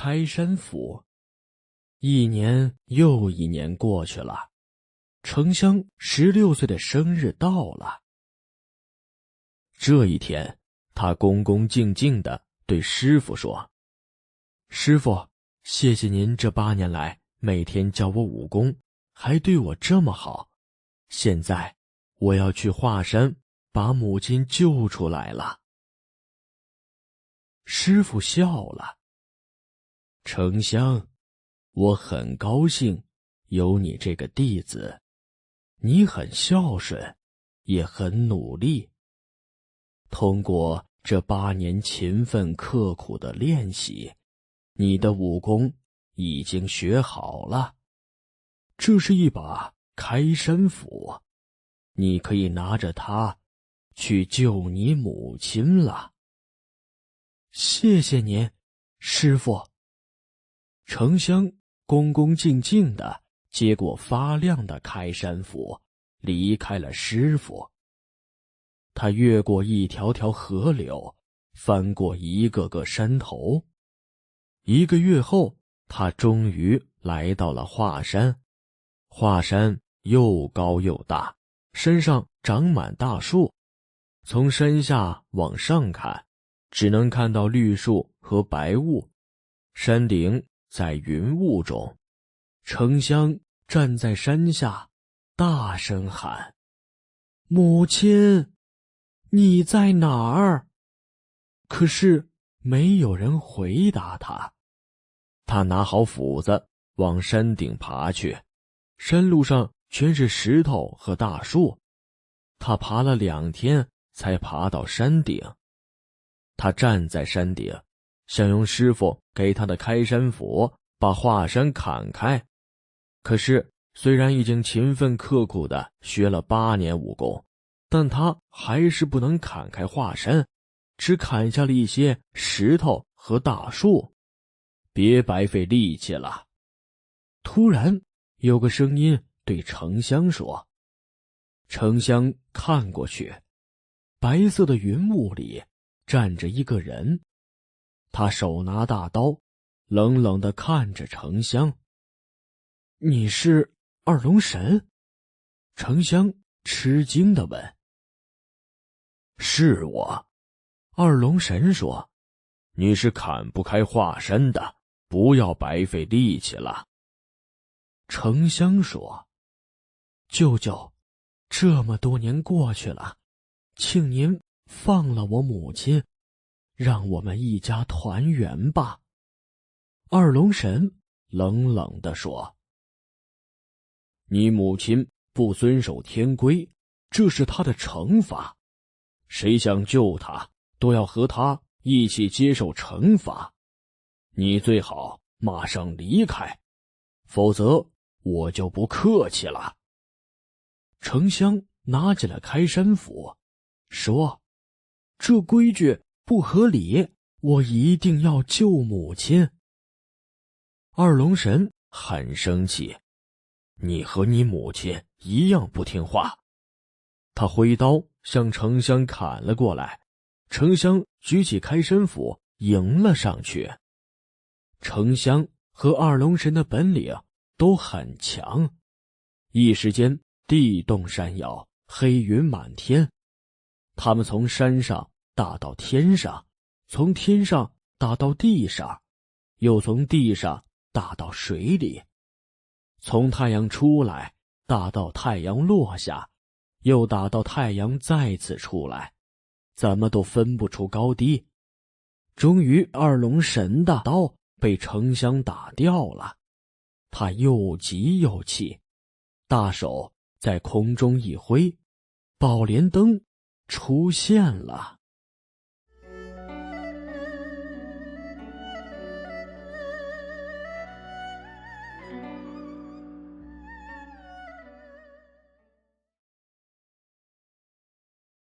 开山府。一年又一年过去了，程香16岁的生日到了。这一天，他恭恭敬敬地对师傅说：“师傅，谢谢您这8年来每天教我武功，还对我这么好。现在我要去华山把母亲救出来了。”师傅笑了：“程香，我很高兴有你这个弟子，你很孝顺，也很努力。通过这8年勤奋刻苦的练习，你的武功已经学好了。这是一把开山斧，你可以拿着它去救你母亲了。”“谢谢您，师傅。”程香恭恭敬敬地接过发亮的开山斧，离开了师傅。他越过一条条河流，翻过一个个山头。1个月后，他终于来到了华山。华山又高又大，山上长满大树，从山下往上看，只能看到绿树和白雾，山顶在云雾中。程香站在山下，大声喊：“母亲，你在哪儿？”可是没有人回答他。他拿好斧子往山顶爬去，山路上全是石头和大树，他爬了2天才爬到山顶。他站在山顶，想用师傅给他的开山斧把华山砍开。可是虽然已经勤奋刻苦地学了8年武功，但他还是不能砍开华山，只砍下了一些石头和大树。别白费力气了。突然有个声音对程香说。程香看过去，白色的云雾里站着一个人，他手拿大刀，冷冷地看着程香。“你是二龙神？”程香吃惊地问。“是我。”二龙神说，“你是砍不开华山的，不要白费力气了。”程香说：“舅舅，这么多年过去了，请您放了我母亲，让我们一家团圆吧。”二龙神冷冷地说：“你母亲不遵守天规，这是她的惩罚。谁想救她，都要和她一起接受惩罚。你最好马上离开，否则我就不客气了。”程香拿起了开山斧，说：“这规矩不合理，我一定要救母亲。”二龙神很生气：“你和你母亲一样不听话。”他挥刀向程香砍了过来，程香举起开山斧迎了上去。程香和二龙神的本领都很强，一时间地动山摇，黑云满天。他们从山上打到天上，从天上打到地上，又从地上打到水里，从太阳出来打到太阳落下，又打到太阳再次出来，怎么都分不出高低。终于二龙神的刀被程香打掉了，他又急又气，大手在空中一挥，宝莲灯出现了。